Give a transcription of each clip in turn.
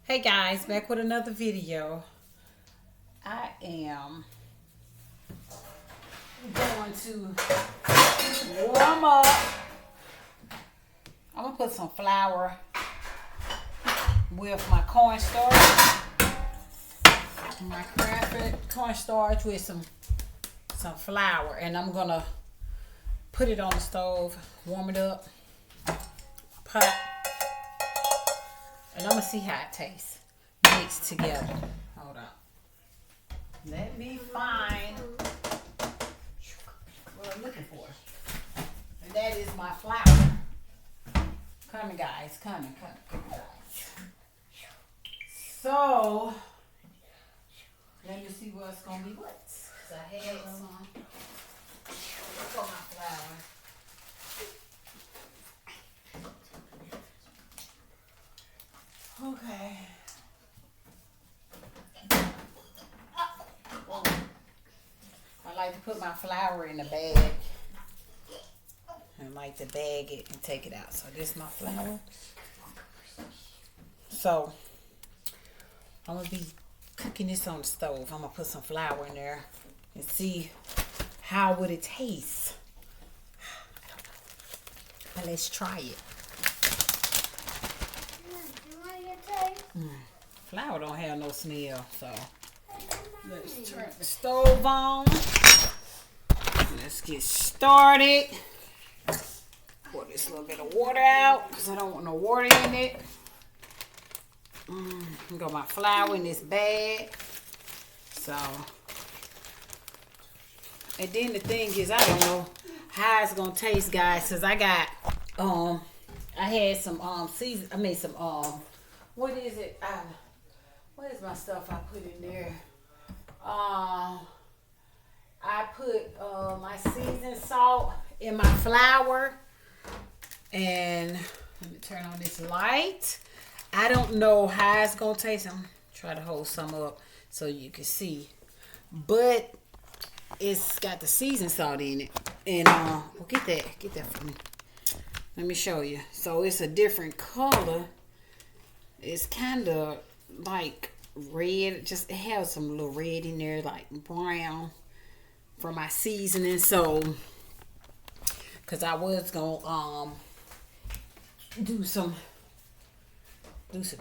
Hey guys, back with another video. I am going to warm up. I'm gonna put some flour with my cornstarch, my crafted cornstarch with some flour, and I'm gonna put it on the stove, warm it up, pot. And I'm going to see how it tastes mixed together. Hold on. Let me find what I'm looking for. And that is my flour. Coming, guys. Coming, guys. So, let me see what's going to be what. Because I had some. Look at my flour. Okay. I like to put my flour in a bag. I like to bag it and take it out. So this is my flour. So I'm going to be cooking this on the stove. I'm going to put some flour in there and see how would it taste. But let's try it. Flour don't have no smell, so let's turn the stove on. Let's get started. Pour this little bit of water out because I don't want no water in it. I got my flour in this bag. So, and then the thing is, I don't know how it's gonna taste, guys, because I got I had some season. I made some what is it? What is my stuff I put in there? I put my seasoned salt in my flour. And let me turn on this light. I don't know how it's going to taste. I'm try to hold some up so you can see. But it's got the seasoned salt in it. And well, get that for me. Let me show you. So it's a different color. It's kind of like red. Just it has some little red in there, like brown, for my seasoning. So, cause I was gonna do some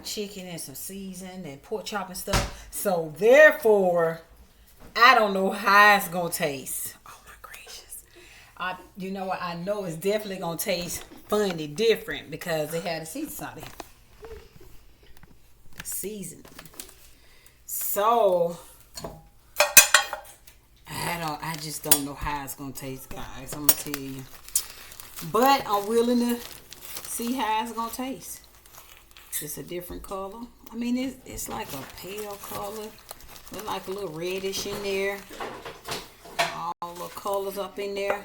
chicken and some season and pork chop and stuff. So therefore, I don't know how it's gonna taste. Oh my gracious! You know what? I know it's definitely gonna taste funny, different because they had a season salt in it. Season. So I just don't know how it's gonna taste, guys. I'm gonna tell you. But I'm willing to see how it's gonna taste. It's a different color. I mean, it's like a pale color. There's like a little reddish in there. All the colors up in there.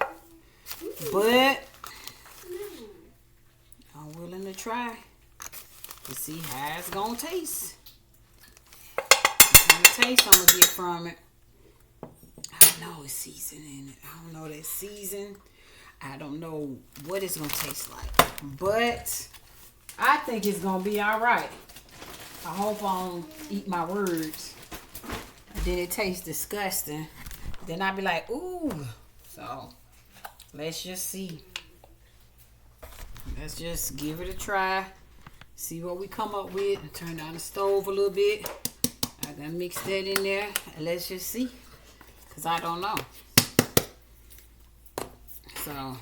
But I'm willing to try to see how it's gonna taste. What kind of taste I'm gonna get from it. I don't know it's seasoned in it. I don't know that season. I don't know what it's gonna taste like. But I think it's gonna be alright. I hope I don't eat my words. And then it tastes disgusting. Then I'll be like, ooh. So let's just see. Let's just give it a try. See what we come up with. Turn down the stove a little bit. I gotta mix that in there. And let's just see. Because I don't know. So,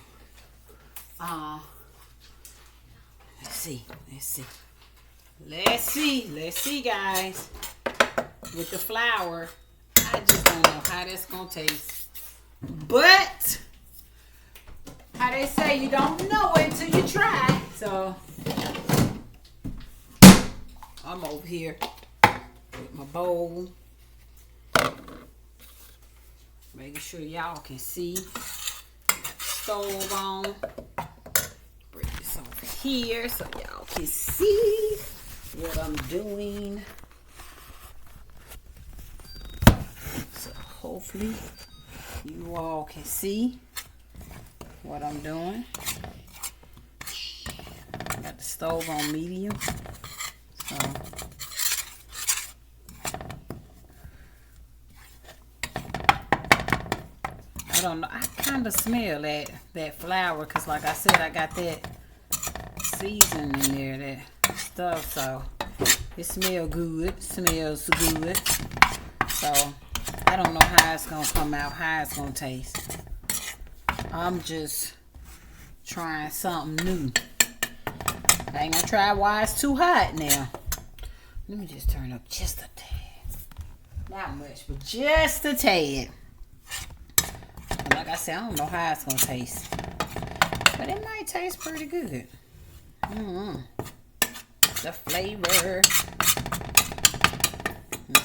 let's see. Let's see, guys. With the flour, I just don't know how that's gonna taste. But, how they say, you don't know it until you try. So, I'm over here with my bowl. Making sure y'all can see. Stove on. Bring this over here so y'all can see what I'm doing. So hopefully you all can see what I'm doing. I got the stove on medium. So I don't know. I kind of smell that flour because, like I said, I got that seasoning in there, that stuff. So it smells good. Smells good. So I don't know how it's gonna come out, how it's gonna taste. I'm just trying something new. I ain't gonna try why it's too hot now. Let me just turn up just a tad. Not much, but just a tad. And like I said, I don't know how it's gonna taste, but it might taste pretty good. The flavor.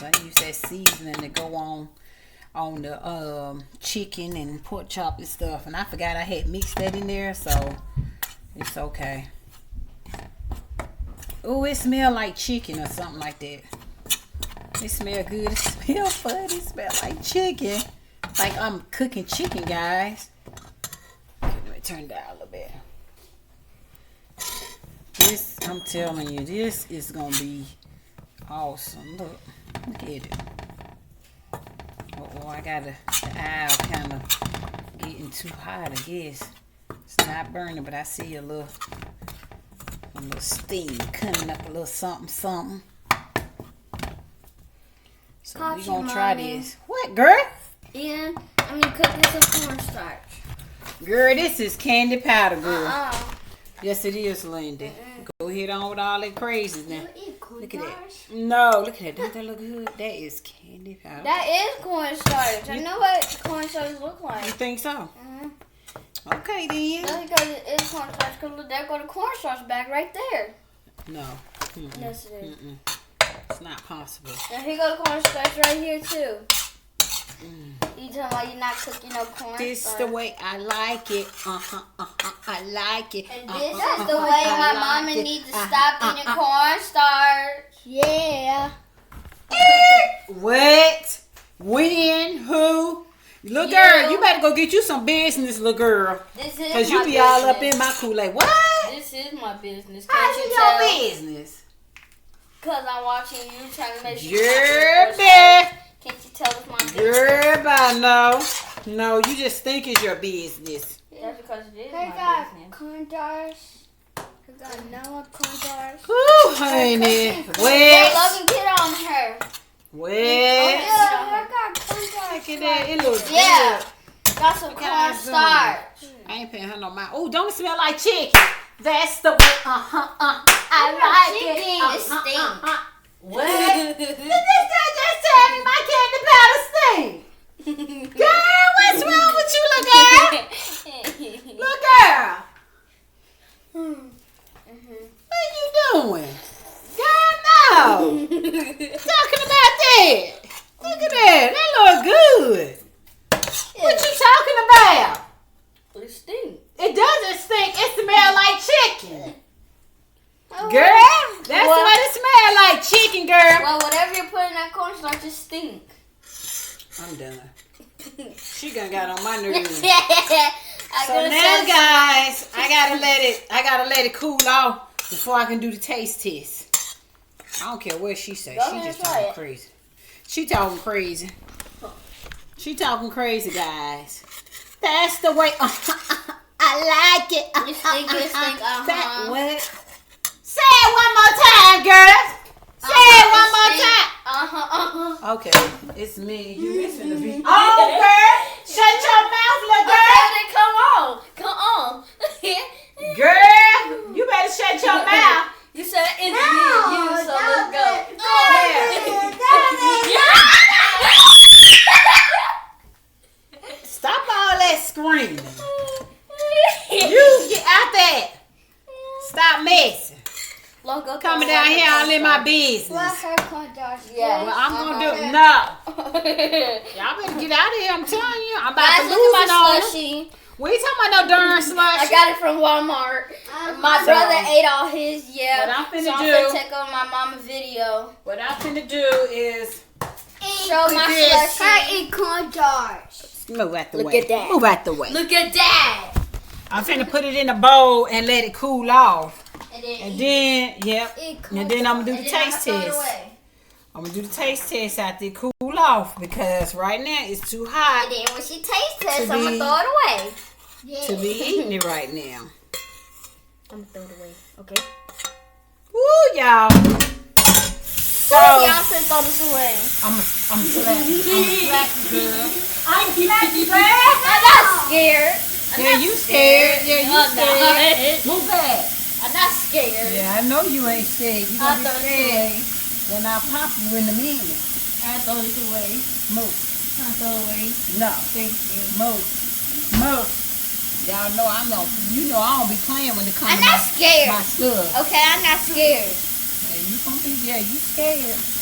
I use that seasoning to go on the chicken and pork chop and stuff, and I forgot I had mixed that in there, so it's okay. Oh, it smells like chicken or something like that. It smells good. It smells funny. It smells like chicken. Like I'm cooking chicken, guys. Let me turn down a little bit. This, I'm telling you, this is gonna be awesome. Look at it. Oh, I got the aisle kind of getting too hot, I guess. It's not burning, but I see a little steam coming up, a little something. So we're gonna try this. What, girl? Yeah, I'm gonna cook this with cornstarch. Girl, this is candy powder, girl. Yes, it is, Linda. Go ahead on with all that crazy now. Look at that. No, look at that. Don't that look good? That is candy powder. That is cornstarch. I know what cornstarch look like. You think so? Okay, then. That's because it is cornstarch. Because there go the cornstarch bag right there. No. Yes, it is. It's not possible. And here go the cornstarch right here, too. You tell me why you're not cooking no cornstarch. This the way I like it. I like it. And this is the way my mama needs to stop eating cornstarch. Yeah. What? When? Who? Little girl, you better go get you some business, little girl. This is my Cause you be all up in my Kool-Aid. What? This is my business. How's it your business? Cause I'm watching you trying to make sure. Can't you tell it's my business? Girl, I know. No, you just think it's your business. That's because it is my business. Cornstarch. I got no cornstarch. Ooh, honey. Wet. Love and get on her. Wet. I got cornstarch. Look at that. It looks good. Got some cornstarch. I ain't paying her no mind. Oh, don't it smell like chicken? That's the way. I like it. It stinks. What? Did this guy just tell me my candy powder stink? Girl, what's wrong with you, little girl? Little girl. What are you doing? Girl, no. Talking about that. Look at that. That look good. What you talking about? It stinks. It doesn't stink. It smells like chicken. Girl, that's what it smells like. Chicken, girl. Well, whatever you put in that cornstarch, it stinks. I'm done. She done got on my nerves. So now, guys, I gotta let it cool off before I can do the taste test. I don't care what she says. She just talking crazy. She talking crazy. She talking crazy, guys. That's the way. I like it. You stink. That, what? Say it one more time, girl. Say it one more time. Okay, it's me. You missing the beat. Oh, girl. Shut your mouth, little girl. Come on. Girl, you better shut your mouth. You said it's me and you, so let's go. Stop all that screaming. You get out there. Stop messing. Coming down here all in my business. Yeah. Well, I'm going to do no. Y'all better get out of here. I'm telling you. I'm about to lose it on. We ain't talking about no darn slush. I got it from Walmart. My brother ate all his. Yeah. What I'm finna so I'm do. finna take over my mama video. What I'm finna do is show my slushie. I eat cornstarch. Move out the way. Look at that. Move out the way. Look at that. I'm finna put it in a bowl and let it cool off. And then, yep. And then I'm gonna do the taste test. Away. I'm gonna do the taste test after it cool cool off because right now it's too hot And then when she tastes it, To I'm be- gonna throw it away. to be eating it right now. I'm gonna throw it away. Okay. Woo, y'all. So Y'all should throw this away. I'm slap you, girl. I'm not scared. Yeah, you scared. Yeah, you I'm scared. not. Move back. I'm not scared. Yeah, I know you ain't scared. You I gonna be throw this scared. away. Then I'll pop you in a minute. I throw this away. Move. I throw it away. No. Thank you. Move. Move. Y'all know I know. You know I don't be playing when it comes I'm to not scared. my stuff. Okay, I'm not scared. Yeah, you gonna be. Yeah, you scared.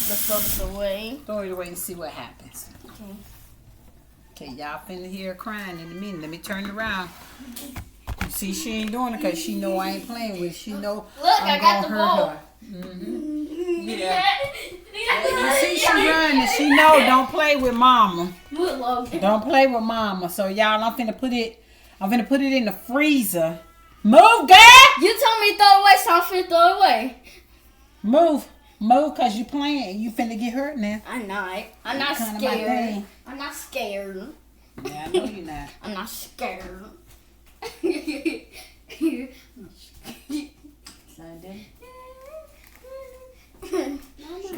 Let's throw this away. Throw it away and see what happens. Okay. Okay, y'all finna hear her crying in a minute. Let me turn it around. You see, she ain't doing it because she know I ain't playing with it. She know Look, I'm I got gonna the hurt ball. her. Yeah. You see, she running. She know don't play with mama. Look, Logan. Don't play with mama. So y'all, I'm finna put it in the freezer. Move, girl. You told me to throw it away, so I'm finna throw it away. Move, cause you playing. You finna get hurt now. I'm not. I'm not Kinda my scared. thing. I'm not scared. Yeah, I know you're not. I'm not scared. Can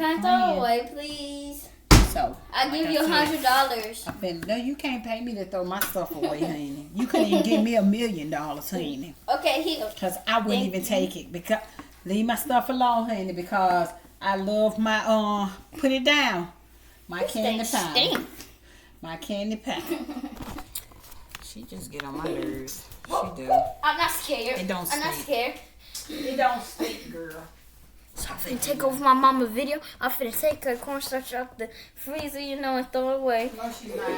I throw it away, please? So I'll give like you I said, $100. No, you can't pay me to throw my stuff away, honey. You couldn't even give me $1 million, honey. Okay, here. Because I wouldn't Thank even you. take it. Because leave my stuff alone, honey, because I love my put it down. My candy Thing pie. stink. My candy pie. She just get on my nerves. She do. I'm not scared. It don't I'm not stink. scared. It don't stink, girl. So I'm finna take over my mama's video. I'm finna take her cornstarch out the freezer, and throw it away. No, she's not.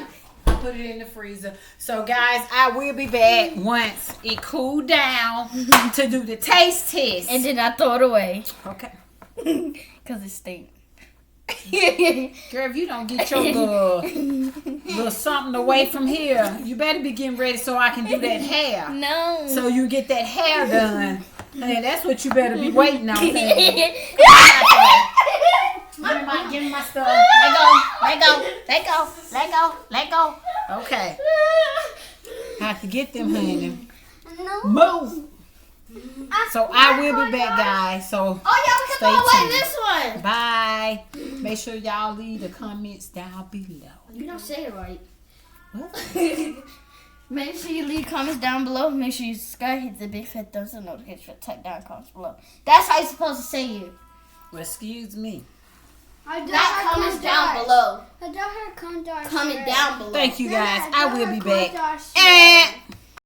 I put it in the freezer. So, guys, I will be back once it cooled down to do the taste test. And then I throw it away. Okay. Because it stinks. Girl, if you don't get your little something away from here, you better be getting ready so I can do that hair. No. So you get that hair done. Hey, that's what you better be waiting on. Give me my stuff. Let go. Okay. Have to get them, honey. No. Move. So I will be back, guys. So Oh, yeah, we Stay can throw away tuned. this one. bye. Make sure y'all leave the comments down below. You don't say it right. What? Make sure you leave comments down below. Make sure you subscribe, hit the big fat thumbs up, notification, type down comments below. That's how you're supposed to say it. Well, excuse me. That comments down below. I don't have cornstarch. Comment down below. Thank you, guys. Yeah, I don't will have be back. cornstarch. And